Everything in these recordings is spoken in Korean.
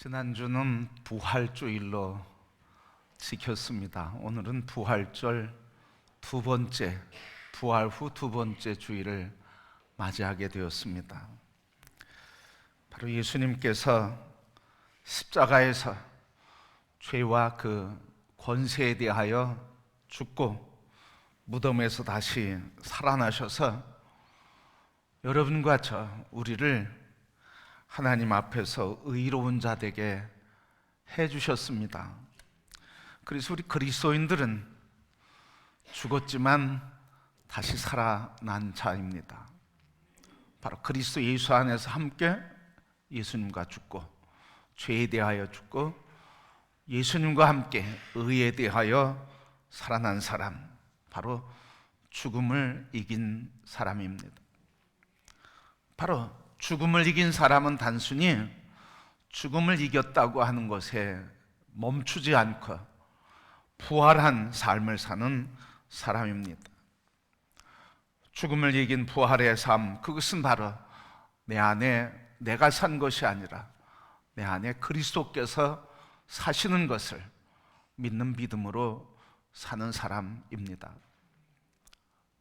지난주는 부활주일로 지켰습니다. 오늘은 부활절 두 번째, 부활 후 두 번째 주일을 맞이하게 되었습니다. 바로 예수님께서 십자가에서 죄와 그 권세에 대하여 죽고 무덤에서 다시 살아나셔서 여러분과 우리를 하나님 앞에서 의로운 자 되게 해주셨습니다. 그래서 우리 그리스도인들은 죽었지만 다시 살아난 자입니다. 바로 그리스도 예수 안에서 함께 예수님과 죽고 죄에 대하여 죽고 예수님과 함께 의에 대하여 살아난 사람, 바로 죽음을 이긴 사람입니다. 바로 죽음을 이긴 사람은 단순히 죽음을 이겼다고 하는 것에 멈추지 않고 부활한 삶을 사는 사람입니다. 죽음을 이긴 부활의 삶, 그것은 바로 내 안에 내가 산 것이 아니라 내 안에 그리스도께서 사시는 것을 믿는 믿음으로 사는 사람입니다.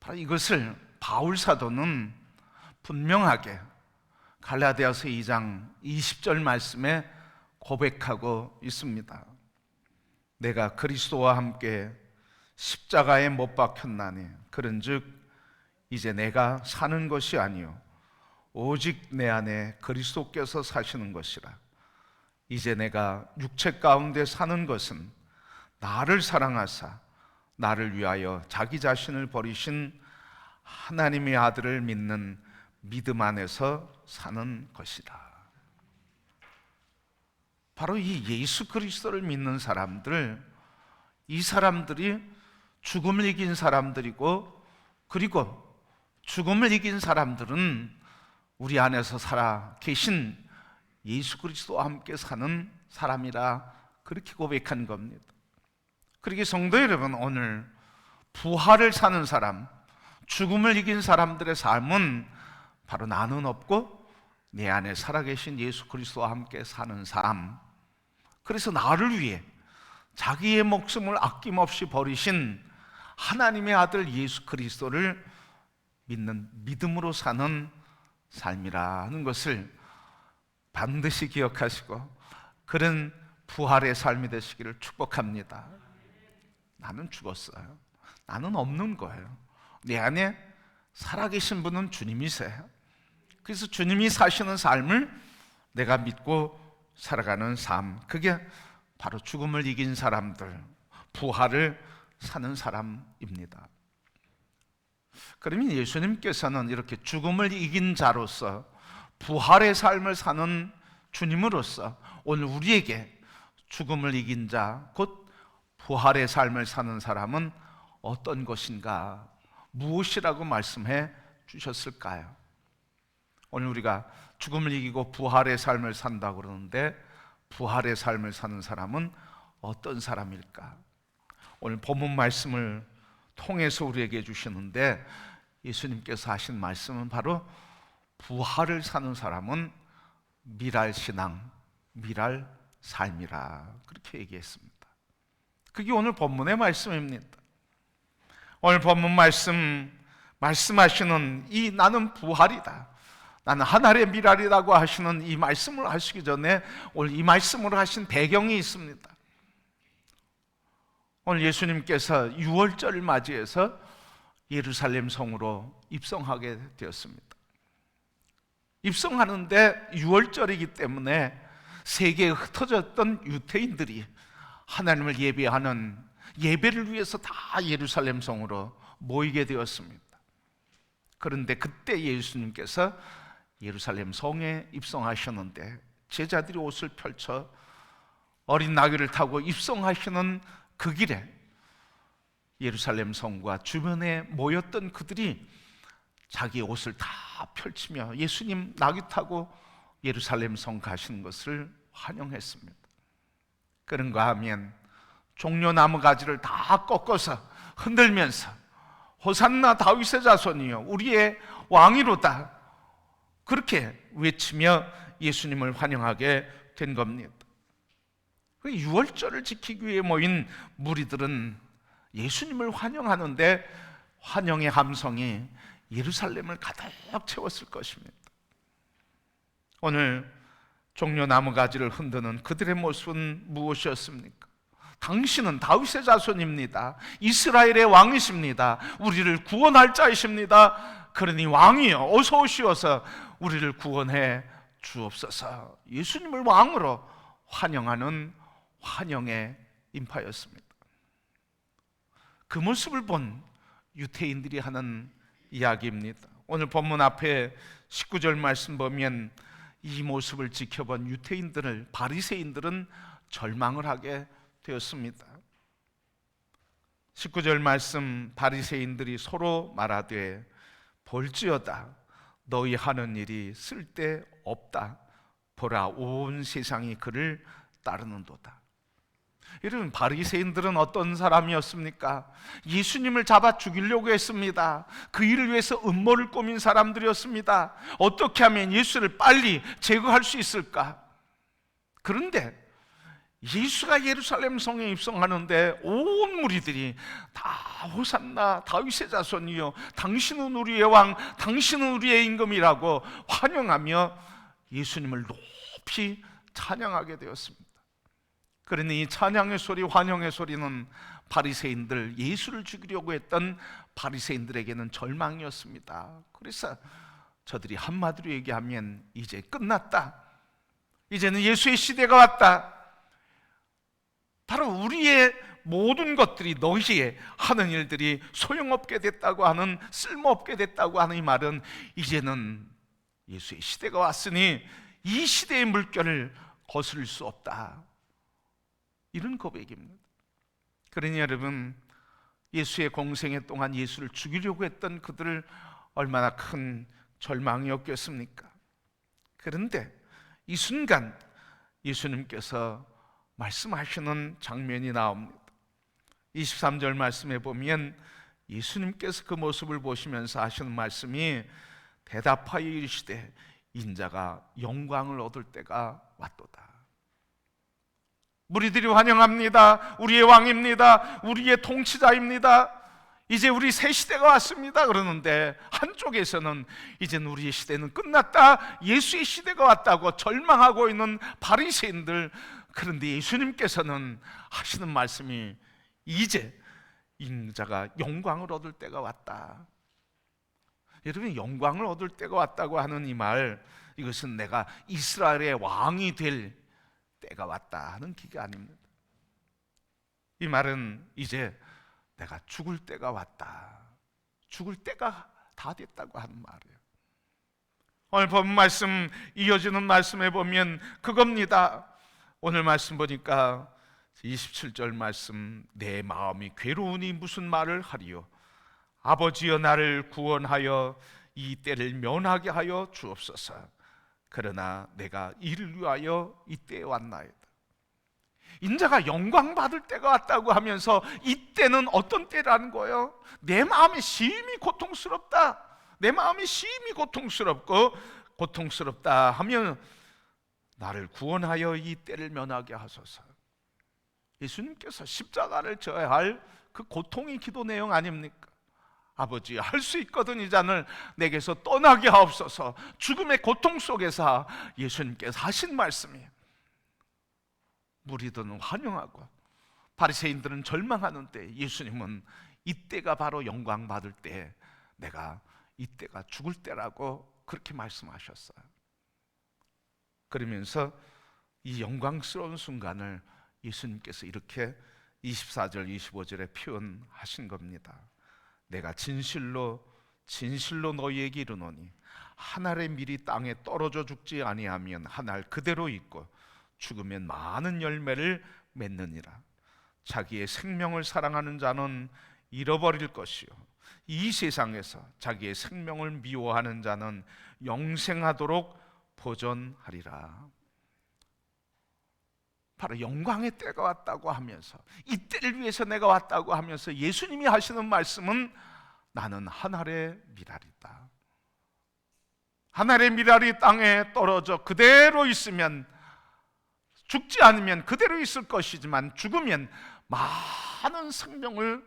바로 이것을 바울 사도는 분명하게 갈라디아서 2장 20절 말씀에 고백하고 있습니다. 내가 그리스도와 함께 십자가에 못 박혔나니 그런즉 이제 내가 사는 것이 아니요 오직 내 안에 그리스도께서 사시는 것이라. 이제 내가 육체 가운데 사는 것은 나를 사랑하사 나를 위하여 자기 자신을 버리신 하나님의 아들을 믿는 믿음 안에서 사는 것이다. 바로 이 예수 그리스도를 믿는 사람들, 이 사람들이 죽음을 이긴 사람들이고, 그리고 죽음을 이긴 사람들은 우리 안에서 살아 계신 예수 그리스도와 함께 사는 사람이라 그렇게 고백한 겁니다. 그러기에 성도 여러분, 오늘 부활을 사는 사람, 죽음을 이긴 사람들의 삶은 바로 나는 없고 내 안에 살아계신 예수 그리스도와 함께 사는 삶, 그래서 나를 위해 자기의 목숨을 아낌없이 버리신 하나님의 아들 예수 그리스도를 믿는 믿음으로 사는 삶이라는 것을 반드시 기억하시고 그런 부활의 삶이 되시기를 축복합니다. 나는 죽었어요. 나는 없는 거예요. 내 안에 살아계신 분은 주님이세요. 그래서 주님이 사시는 삶을 내가 믿고 살아가는 삶, 그게 바로 죽음을 이긴 사람들, 부활을 사는 사람입니다. 그러면 예수님께서는 이렇게 죽음을 이긴 자로서 부활의 삶을 사는 주님으로서 오늘 우리에게 죽음을 이긴 자, 곧 부활의 삶을 사는 사람은 어떤 것인가, 무엇이라고 말씀해 주셨을까요? 오늘 우리가 죽음을 이기고 부활의 삶을 산다고 그러는데 부활의 삶을 사는 사람은 어떤 사람일까? 오늘 본문 말씀을 통해서 우리에게 주시는데 예수님께서 하신 말씀은 바로 부활을 사는 사람은 미랄 신앙, 미랄 삶이라 그렇게 얘기했습니다. 그게 오늘 본문의 말씀입니다. 오늘 본문 말씀하시는 이 나는 부활이다, 나는 하늘의 미랄이라고 하시는 이 말씀을 하시기 전에 오늘 이 말씀을 하신 배경이 있습니다. 오늘 예수님께서 유월절을 맞이해서 예루살렘 성으로 입성하게 되었습니다. 입성하는데 유월절이기 때문에 세계에 흩어졌던 유대인들이 하나님을 예배하는 예배를 위해서 다 예루살렘 성으로 모이게 되었습니다. 그런데 그때 예수님께서 예루살렘 성에 입성하셨는데 제자들이 옷을 펼쳐 어린 나귀를 타고 입성하시는 그 길에 예루살렘 성과 주변에 모였던 그들이 자기의 옷을 다 펼치며 예수님 나귀 타고 예루살렘 성 가시는 것을 환영했습니다. 그런가 하면 종려나무 가지를 다 꺾어서 흔들면서 호산나 다윗의 자손이여 우리의 왕이로다, 그렇게 외치며 예수님을 환영하게 된 겁니다. 유월절을 지키기 위해 모인 무리들은 예수님을 환영하는데 환영의 함성이 예루살렘을 가득 채웠을 것입니다. 오늘 종려나무 가지를 흔드는 그들의 모습은 무엇이었습니까? 당신은 다윗의 자손입니다. 이스라엘의 왕이십니다. 우리를 구원할 자이십니다. 그러니 왕이여 어서 오시어서 우리를 구원해 주옵소서. 예수님을 왕으로 환영하는 환영의 인파였습니다. 그 모습을 본 유대인들이 하는 이야기입니다. 오늘 본문 앞에 19절 말씀 보면 이 모습을 지켜본 유대인들을 바리새인들은 절망을 하게 되었습니다. 19절 말씀, 바리새인들이 서로 말하되 볼지어다 너희 하는 일이 쓸데없다. 보라 온 세상이 그를 따르는도다. 여러분, 바리새인들은 어떤 사람이었습니까? 예수님을 잡아 죽이려고 했습니다. 그 일을 위해서 음모를 꾸민 사람들이었습니다. 어떻게 하면 예수를 빨리 제거할 수 있을까? 그런데 예수가 예루살렘 성에 입성하는데 온 무리들이 다 호산나 다윗의 자손이요 당신은 우리의 왕, 당신은 우리의 임금이라고 환영하며 예수님을 높이 찬양하게 되었습니다. 그러니 이 찬양의 소리, 환영의 소리는 바리새인들, 예수를 죽이려고 했던 바리새인들에게는 절망이었습니다. 그래서 저들이 한마디로 얘기하면 이제 끝났다, 이제는 예수의 시대가 왔다, 바로 우리의 모든 것들이 너희의 하는 일들이 소용없게 됐다고 하는, 쓸모없게 됐다고 하는 이 말은 이제는 예수의 시대가 왔으니 이 시대의 물결을 거스를 수 없다, 이런 고백입니다. 그러니 여러분, 예수의 공생애 동안 예수를 죽이려고 했던 그들을 얼마나 큰 절망이었겠습니까? 그런데 이 순간 예수님께서 말씀하시는 장면이 나옵니다. 23절 말씀에 보면 예수님께서 그 모습을 보시면서 하시는 말씀이 대답하여 이르시되 인자가 영광을 얻을 때가 왔도다. 무리들이 환영합니다. 우리의 왕입니다. 우리의 통치자입니다. 이제 우리 새 시대가 왔습니다. 그러는데 한쪽에서는 이제는 우리의 시대는 끝났다, 예수의 시대가 왔다고 절망하고 있는 바리새인들. 그런데 예수님께서는 하시는 말씀이 이제 인자가 영광을 얻을 때가 왔다. 여러분, 영광을 얻을 때가 왔다고 하는 이 말, 이것은 내가 이스라엘의 왕이 될 때가 왔다 하는 기가 아닙니다. 이 말은 이제 내가 죽을 때가 왔다, 죽을 때가 다 됐다고 하는 말이에요. 오늘 본 말씀 이어지는 말씀에 보면 그겁니다. 오늘 말씀 보니까 27절 말씀, 내 마음이 괴로우니 무슨 말을 하리요, 아버지여 나를 구원하여 이 때를 면하게 하여 주옵소서. 그러나 내가 이를 위하여 이때에 왔나이다. 인자가 영광 받을 때가 왔다고 하면서 이때는 어떤 때라는 거예요? 내 마음이 심히 고통스럽다, 내 마음이 심히 고통스럽고 고통스럽다 하면 나를 구원하여 이 때를 면하게 하소서. 예수님께서 십자가를 져야 할 그 고통의 기도 내용 아닙니까? 아버지, 할 수 있거든 이 잔을 내게서 떠나게 하옵소서. 죽음의 고통 속에서 예수님께서 하신 말씀이에요. 무리들은 환영하고 바리새인들은 절망하는데 예수님은 이때가 바로 영광 받을 때, 내가 이때가 죽을 때라고 그렇게 말씀하셨어요. 그러면서 이 영광스러운 순간을 예수님께서 이렇게 24절 25절에 표현하신 겁니다. 내가 진실로 진실로 너희에게 이르노니 한 알의 밀이 땅에 떨어져 죽지 아니하면 한 알 그대로 있고 죽으면 많은 열매를 맺느니라. 자기의 생명을 사랑하는 자는 잃어버릴 것이요 이 세상에서 자기의 생명을 미워하는 자는 영생하도록 보존하리라. 바로 영광의 때가 왔다고 하면서, 이 때를 위해서 내가 왔다고 하면서 예수님이 하시는 말씀은 나는 한 알의 밀알이다. 한 알의 밀알이 땅에 떨어져 그대로 있으면 죽지 않으면 그대로 있을 것이지만 죽으면 많은 생명을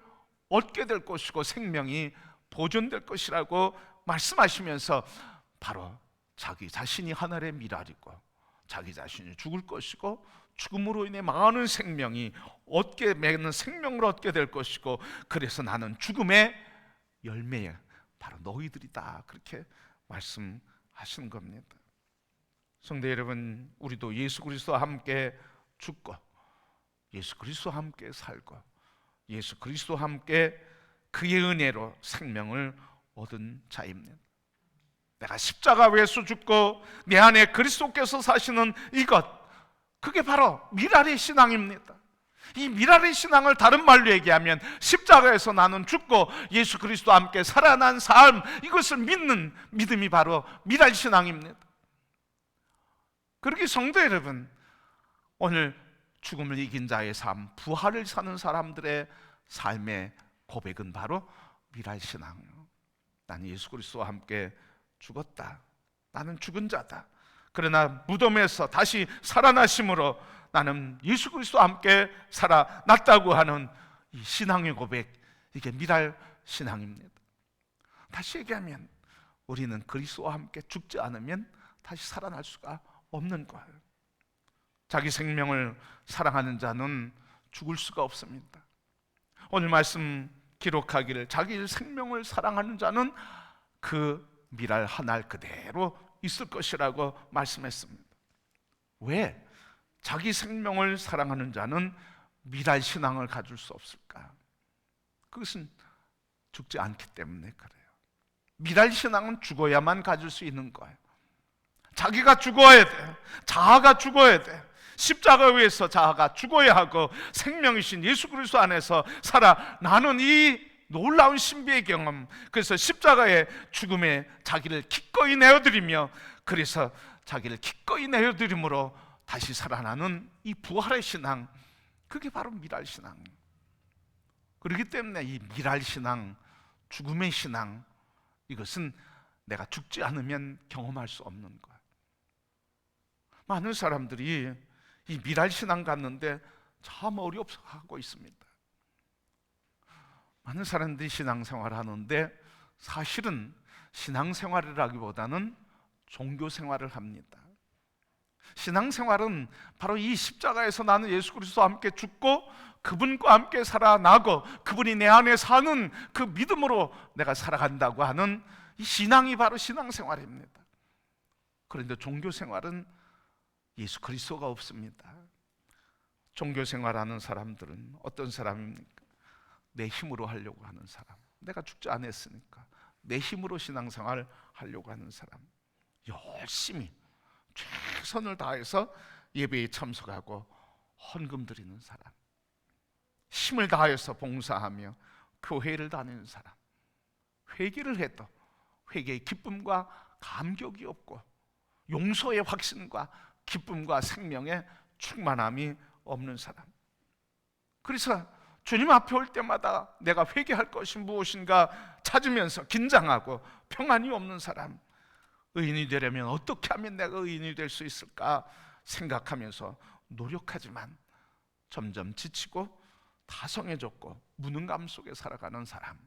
얻게 될 것이고 생명이 보존될 것이라고 말씀하시면서 바로 자기 자신이 하늘의 미랄이고 자기 자신이 죽을 것이고 죽음으로 인해 많은 생명이 얻게 맺는 생명을 얻게 될 것이고 그래서 나는 죽음의 열매야 바로 너희들이다 그렇게 말씀하시는 겁니다. 성도 여러분, 우리도 예수 그리스도와 함께 죽고 예수 그리스도와 함께 살고 예수 그리스도와 함께 그의 은혜로 생명을 얻은 자입니다. 내가 십자가 위에서 죽고 내 안에 그리스도께서 사시는 이것, 그게 바로 미랄의 신앙입니다. 이 미랄의 신앙을 다른 말로 얘기하면 십자가에서 나는 죽고 예수 그리스도와 함께 살아난 삶, 이것을 믿는 믿음이 바로 미랄 신앙입니다. 그렇게 성도 여러분, 오늘 죽음을 이긴 자의 삶, 부활을 사는 사람들의 삶의 고백은 바로 미랄 신앙이에요. 나는 예수 그리스도와 함께 죽었다. 나는 죽은 자다. 그러나 무덤에서 다시 살아나심으로 나는 예수 그리스도와 함께 살아났다고 하는 이 신앙의 고백, 이게 미랄 신앙입니다. 다시 얘기하면 우리는 그리스도와 함께 죽지 않으면 다시 살아날 수가 없는 거예요. 자기 생명을 사랑하는 자는 죽을 수가 없습니다. 오늘 말씀 기록하기를 자기 생명을 사랑하는 자는 그 미랄 한 알 그대로 있을 것이라고 말씀했습니다. 왜 자기 생명을 사랑하는 자는 미랄 신앙을 가질 수 없을까? 그것은 죽지 않기 때문에 그래요. 미랄 신앙은 죽어야만 가질 수 있는 거예요. 자기가 죽어야 돼. 자아가 죽어야 돼. 십자가 위에서 자아가 죽어야 하고 생명이신 예수 그리스도 안에서 살아나는 이 놀라운 신비의 경험, 그래서 십자가의 죽음에 자기를 기꺼이 내어드리며 그래서 자기를 기꺼이 내어드림으로 다시 살아나는 이 부활의 신앙, 그게 바로 미랄 신앙. 그렇기 때문에 이 미랄 신앙, 죽음의 신앙, 이것은 내가 죽지 않으면 경험할 수 없는 거야. 많은 사람들이 이 미랄 신앙 갖는데 참 어려워하고 있습니다. 많은 사람들이 신앙생활을 하는데 사실은 신앙생활이라기보다는 종교생활을 합니다. 신앙생활은 바로 이 십자가에서 나는 예수 그리스도와 함께 죽고 그분과 함께 살아나고 그분이 내 안에 사는 그 믿음으로 내가 살아간다고 하는 이 신앙이 바로 신앙생활입니다. 그런데 종교생활은 예수 그리스도가 없습니다. 종교생활하는 사람들은 어떤 사람입니까? 내 힘으로 하려고 하는 사람, 내가 죽지 않았으니까 내 힘으로 신앙생활을 하려고 하는 사람, 열심히 최선을 다해서 예배에 참석하고 헌금 드리는 사람, 힘을 다해서 봉사하며 교회를 다니는 사람, 회개를 해도 회개의 기쁨과 감격이 없고 용서의 확신과 기쁨과 생명의 충만함이 없는 사람. 그래서 주님 앞에 올 때마다 내가 회개할 것이 무엇인가 찾으면서 긴장하고 평안이 없는 사람, 의인이 되려면 어떻게 하면 내가 의인이 될 수 있을까 생각하면서 노력하지만 점점 지치고 다성해졌고 무능감 속에 살아가는 사람,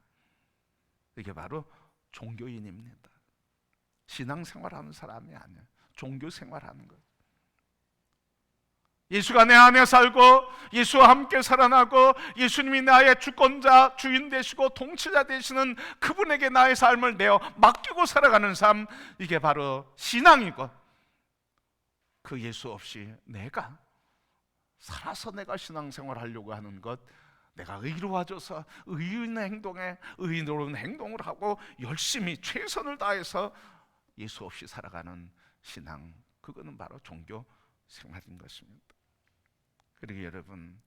이게 바로 종교인입니다. 신앙생활하는 사람이 아니에요. 종교생활하는 거예요. 예수가 내 안에 살고 예수와 함께 살아나고 예수님이 나의 주권자, 주인 되시고 통치자 되시는 그분에게 나의 삶을 내어 맡기고 살아가는 삶, 이게 바로 신앙이고, 그 예수 없이 내가 살아서 내가 신앙생활 하려고 하는 것, 내가 의로워져서 의인의 행동에 의로운 행동을 하고 열심히 최선을 다해서 예수 없이 살아가는 신앙, 그거는 바로 종교 생활인 것입니다. 그리고 여러분,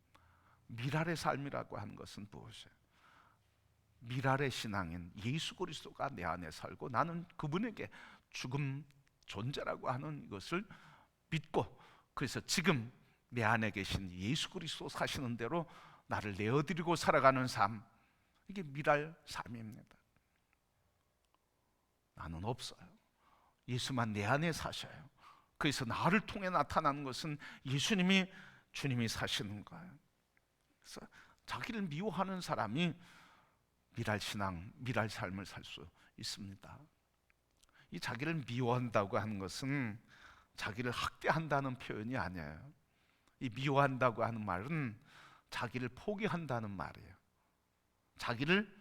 미랄의 삶이라고 하는 것은 무엇이에요? 미랄의 신앙인 예수 그리스도가 내 안에 살고 나는 그분에게 죽음 존재라고 하는 것을 믿고, 그래서 지금 내 안에 계신 예수 그리스도 사시는 대로 나를 내어드리고 살아가는 삶, 이게 미랄 삶입니다. 나는 없어요. 예수만 내 안에 사셔요. 그래서 나를 통해 나타나는 것은 주님이 사시는 거예요. 그래서 자기를 미워하는 사람이 미랄 신앙, 미랄 삶을 살 수 있습니다. 이 자기를 미워한다고 하는 것은 자기를 학대한다는 표현이 아니에요. 이 미워한다고 하는 말은 자기를 포기한다는 말이에요. 자기를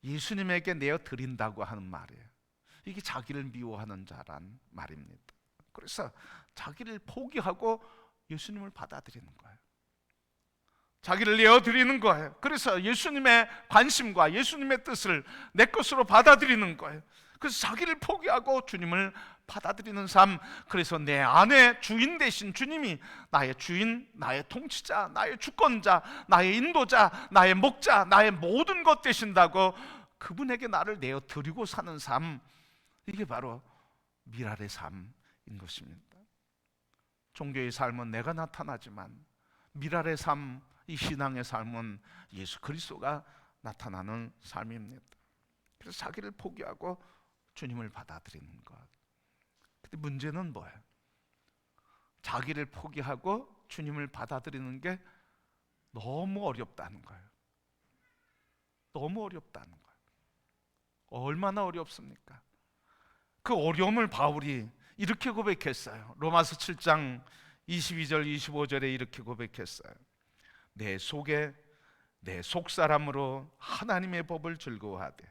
예수님에게 내어 드린다고 하는 말이에요. 이게 자기를 미워하는 자란 말입니다. 그래서 자기를 포기하고 예수님을 받아들이는 거예요. 자기를 내어드리는 거예요. 그래서 예수님의 관심과 예수님의 뜻을 내 것으로 받아들이는 거예요. 그래서 자기를 포기하고 주님을 받아들이는 삶. 그래서 내 안에 주인 되신 주님이 나의 주인, 나의 통치자, 나의 주권자, 나의 인도자, 나의 목자, 나의 모든 것 되신다고 그분에게 나를 내어드리고 사는 삶, 이게 바로 미랄의 삶인 것입니다. 종교의 삶은 내가 나타나지만 미랄의 삶, 이 신앙의 삶은 예수 그리스도가 나타나는 삶입니다. 그래서 자기를 포기하고 주님을 받아들이는 것. 근데 문제는 뭐예요? 자기를 포기하고 주님을 받아들이는 게 너무 어렵다는 거예요. 너무 어렵다는 거예요. 얼마나 어렵습니까? 그 어려움을 바울이 이렇게 고백했어요. 로마서 7장 22절 25절에 이렇게 고백했어요. 내 속에 내 속사람으로 하나님의 법을 즐거워하되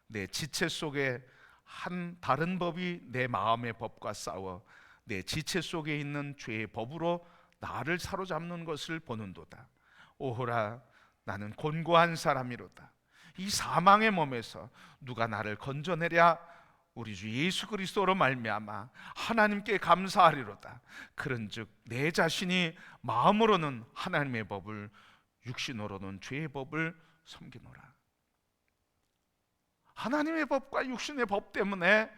내 지체 속에 한 다른 법이 내 마음의 법과 싸워 내 지체 속에 있는 죄의 법으로 나를 사로잡는 것을 보는도다. 오호라, 나는 곤고한 사람이로다. 이 사망의 몸에서 누가 나를 건져내랴? 우리 주 예수 그리스도로 말미암아 하나님께 감사하리로다. 그런즉 내 자신이 마음으로는 하나님의 법을, 육신으로는 죄의 법을 섬기노라. 하나님의 법과 육신의 법 때문에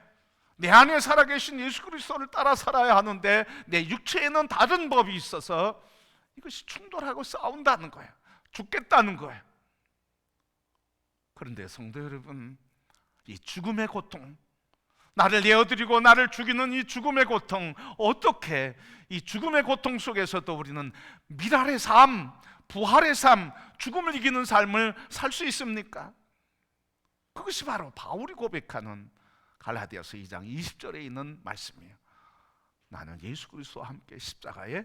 내 안에 살아계신 예수 그리스도를 따라 살아야 하는데 내 육체에는 다른 법이 있어서 이것이 충돌하고 싸운다는 거예요. 죽겠다는 거예요. 그런데 성도 여러분, 이 죽음의 고통, 나를 내어드리고 나를 죽이는 이 죽음의 고통, 어떻게 이 죽음의 고통 속에서도 우리는 미랄의 삶, 부활의 삶, 죽음을 이기는 삶을 살 수 있습니까? 그것이 바로 바울이 고백하는 갈라디아서 2장 20절에 있는 말씀이에요. 나는 예수 그리스도와 함께 십자가에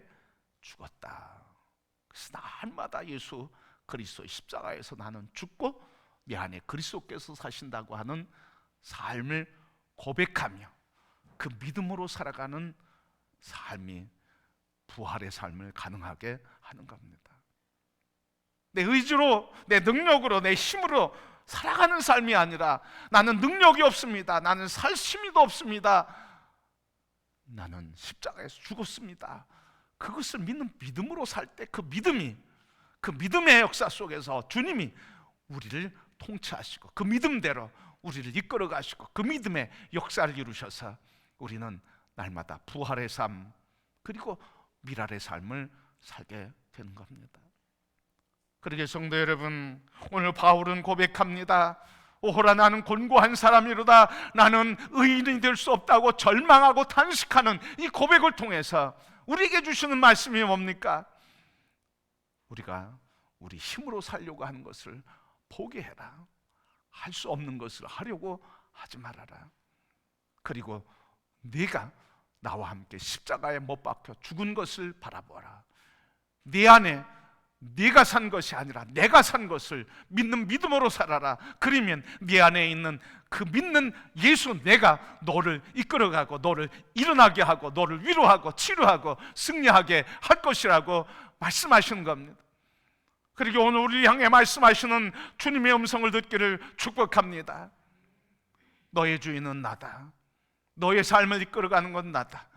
죽었다. 그래서 날마다 예수 그리스도의 십자가에서 나는 죽고 내 안에 그리스도께서 사신다고 하는 삶을 고백하며 그 믿음으로 살아가는 삶이 부활의 삶을 가능하게 하는 겁니다. 내 의지로, 내 능력으로, 내 힘으로 살아가는 삶이 아니라 나는 능력이 없습니다. 나는 살 힘도 없습니다. 나는 십자가에서 죽었습니다. 그것을 믿는 믿음으로 살 때 그 믿음이, 그 믿음의 역사 속에서 주님이 우리를 통치하시고 그 믿음대로 우리를 이끌어 가시고 그 믿음의 역사를 이루셔서 우리는 날마다 부활의 삶 그리고 미랄의 삶을 살게 되는 겁니다. 그러게 성도 여러분, 오늘 바울은 고백합니다. 오호라, 나는 곤고한 사람이로다. 나는 의인이 될 수 없다고 절망하고 탄식하는 이 고백을 통해서 우리에게 주시는 말씀이 뭡니까? 우리가 우리 힘으로 살려고 하는 것을 포기해라. 할 수 없는 것을 하려고 하지 말아라. 그리고 네가 나와 함께 십자가에 못 박혀 죽은 것을 바라보아라. 네 안에 네가 산 것이 아니라 내가 산 것을 믿는 믿음으로 살아라. 그러면 네 안에 있는 그 믿는 예수, 내가 너를 이끌어가고 너를 일어나게 하고 너를 위로하고 치료하고 승리하게 할 것이라고 말씀하시는 겁니다. 그리고 오늘 우리 향해 말씀하시는 주님의 음성을 듣기를 축복합니다. 너의 주인은 나다. 너의 삶을 이끌어가는 건 나다.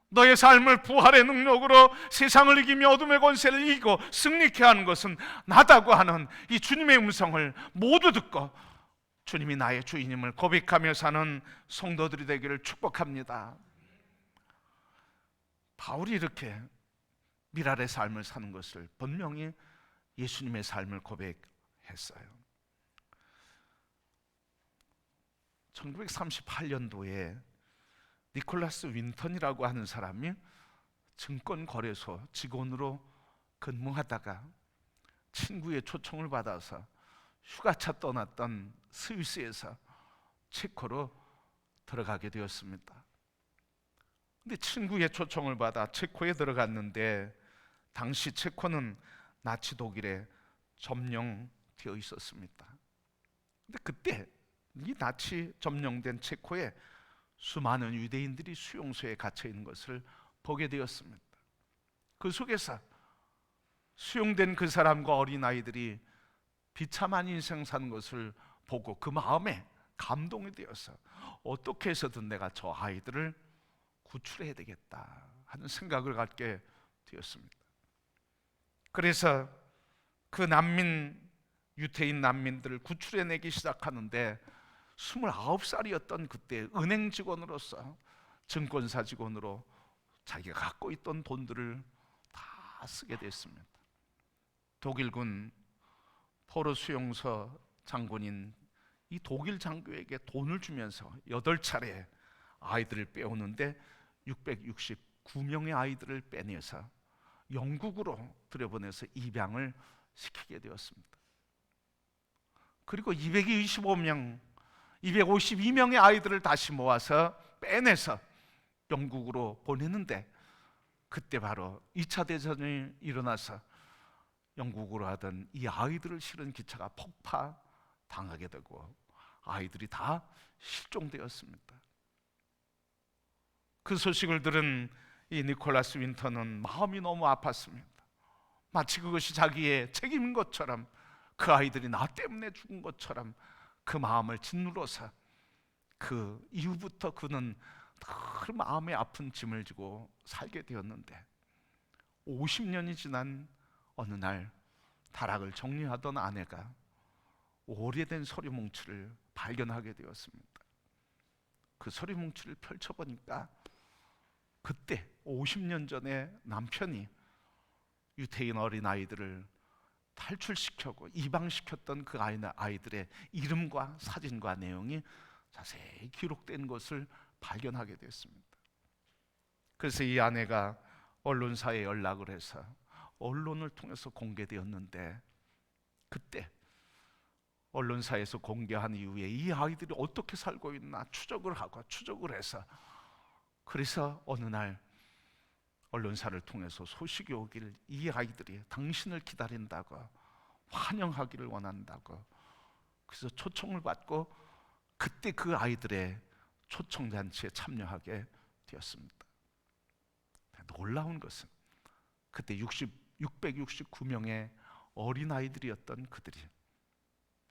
너의 삶을 부활의 능력으로 세상을 이기며 어둠의 권세를 이기고 승리케 하는 것은 나다고 하는 이 주님의 음성을 모두 듣고 주님이 나의 주인임을 고백하며 사는 성도들이 되기를 축복합니다. 바울이 이렇게 미랄의 삶을 사는 것을 분명히 예수님의 삶을 고백했어요. 1938년도에 니콜라스 윈턴이라고 하는 사람이 증권거래소 직원으로 근무하다가 친구의 초청을 받아서 휴가차 떠났던 스위스에서 체코로 들어가게 되었습니다. 근데 친구의 초청을 받아 체코에 들어갔는데 당시 체코는 나치 독일에 점령되어 있었습니다. 근데 그때 이 나치 점령된 체코에 수많은 유대인들이 수용소에 갇혀 있는 것을 보게 되었습니다. 그 속에서 수용된 그 사람과 어린아이들이 비참한 인생 사는 것을 보고 그 마음에 감동이 되어서 어떻게 해서든 내가 저 아이들을 구출해야 되겠다 하는 생각을 갖게 되었습니다. 그래서 그 유태인 난민들을 구출해내기 시작하는데 29살이었던 그때 은행 직원으로서 증권사 직원으로 자기가 갖고 있던 돈들을 다 쓰게 됐습니다. 독일군 포로 수용소 장군인 이 독일 장교에게 돈을 주면서 8차례 아이들을 빼오는데 669명의 아이들을 빼내서 영국으로 들여보내서 입양을 시키게 되었습니다. 그리고 252명의 아이들을 다시 모아서 빼내서 영국으로 보내는데 그때 바로 2차 대전이 일어나서 영국으로 하던 이 아이들을 실은 기차가 폭파당하게 되고 아이들이 다 실종되었습니다. 그 소식을 들은 이 니콜라스 윈턴은 마음이 너무 아팠습니다. 마치 그것이 자기의 책임인 것처럼, 그 아이들이 나 때문에 죽은 것처럼 그 마음을 짓누러서 그 이후부터 그는 늘 마음에 아픈 짐을 지고 살게 되었는데 50년이 지난 어느 날 다락을 정리하던 아내가 오래된 서류 뭉치를 발견하게 되었습니다. 그 서류 뭉치를 펼쳐보니까 그때 50년 전에 남편이 유태인 어린아이들을 탈출시켰고 이방시켰던 그 아이들의 이름과 사진과 내용이 자세히 기록된 것을 발견하게 됐습니다. 그래서 이 아내가 언론사에 연락을 해서 언론을 통해서 공개되었는데 그때 언론사에서 공개한 이후에 이 아이들이 어떻게 살고 있나 추적을 해서 그래서 어느 날 언론사를 통해서 소식이 오길 이 아이들이 당신을 기다린다고 환영하기를 원한다고 그래서 초청을 받고 그때 그 아이들의 초청잔치에 참여하게 되었습니다. 놀라운 것은 그때 669명의 어린아이들이었던 그들이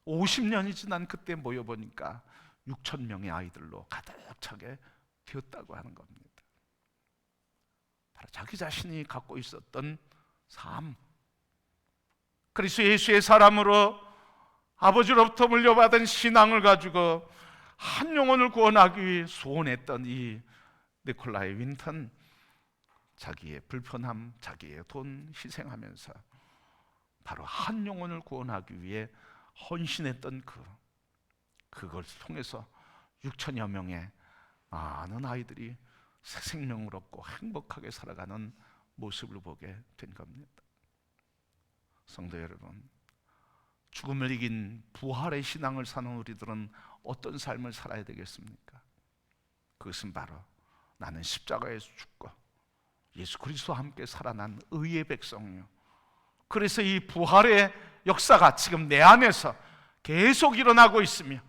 50년이 지난 그때 모여보니까 6,000명의 아이들로 가득 차게 되었다고 하는 겁니다. 바로 자기 자신이 갖고 있었던 삶, 그리스도 예수의 사람으로 아버지로부터 물려받은 신앙을 가지고 한 영혼을 구원하기 위해 소원했던 이 니콜라이 윈턴, 자기의 불편함, 자기의 돈 희생하면서 바로 한 영혼을 구원하기 위해 헌신했던 그걸 통해서 6천여 명의 많은 아이들이 새 생명을 얻고 행복하게 살아가는 모습을 보게 된 겁니다. 성도 여러분, 죽음을 이긴 부활의 신앙을 사는 우리들은 어떤 삶을 살아야 되겠습니까? 그것은 바로 나는 십자가에서 죽고 예수 그리스도와 함께 살아난 의의 백성이요, 그래서 이 부활의 역사가 지금 내 안에서 계속 일어나고 있으며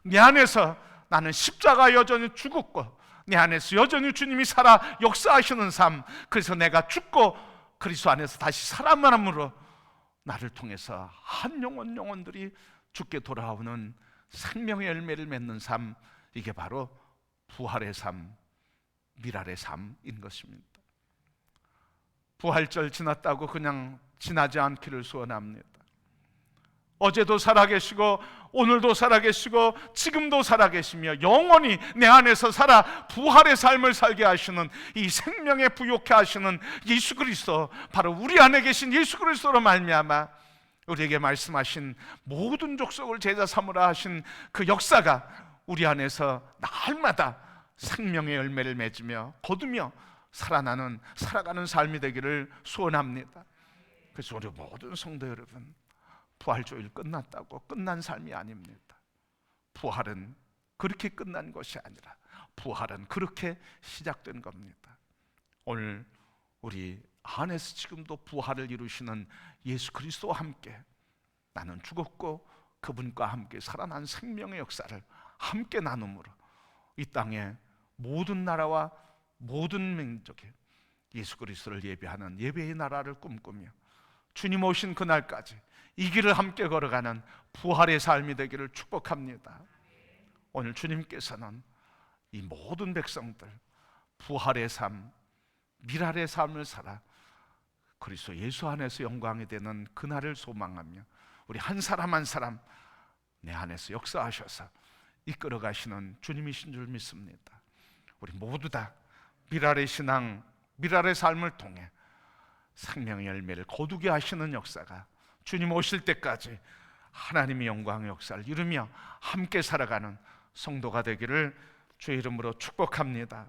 내 안에서 나는 십자가 여전히 죽었고 내 안에서 여전히 주님이 살아 역사하시는 삶, 그래서 내가 죽고 그리스도 안에서 다시 살아남으로 나를 통해서 한 영혼들이 죽게 돌아오는 생명의 열매를 맺는 삶, 이게 바로 부활의 삶, 미랄의 삶인 것입니다. 부활절 지났다고 그냥 지나지 않기를 소원합니다. 어제도 살아계시고 오늘도 살아계시고 지금도 살아계시며 영원히 내 안에서 살아 부활의 삶을 살게 하시는 이 생명에 부욕해 하시는 예수 그리스도, 바로 우리 안에 계신 예수 그리스도로 말미암아 우리에게 말씀하신 모든 족속을 제자 삼으라 하신 그 역사가 우리 안에서 날마다 생명의 열매를 맺으며 거두며 살아가는 삶이 되기를 소원합니다. 그래서 우리 모든 성도 여러분, 부활주일 끝났다고 끝난 삶이 아닙니다. 부활은 그렇게 끝난 것이 아니라 부활은 그렇게 시작된 겁니다. 오늘 우리 안에서 지금도 부활을 이루시는 예수 그리스도와 함께 나는 죽었고 그분과 함께 살아난 생명의 역사를 함께 나눔으로 이 땅에 모든 나라와 모든 민족에 예수 그리스도를 예배하는 예배의 나라를 꿈꾸며 주님 오신 그날까지 이 길을 함께 걸어가는 부활의 삶이 되기를 축복합니다. 오늘 주님께서는 이 모든 백성들 부활의 삶, 미랄의 삶을 살아 그리스도 예수 안에서 영광이 되는 그날을 소망하며 우리 한 사람 한 사람 내 안에서 역사하셔서 이끌어 가시는 주님이신 줄 믿습니다. 우리 모두 다 미랄의 신앙, 미랄의 삶을 통해 생명의 열매를 거두게 하시는 역사가 주님 오실 때까지 하나님의 영광의 역사를 이루며 함께 살아가는 성도가 되기를 주의 이름으로 축복합니다.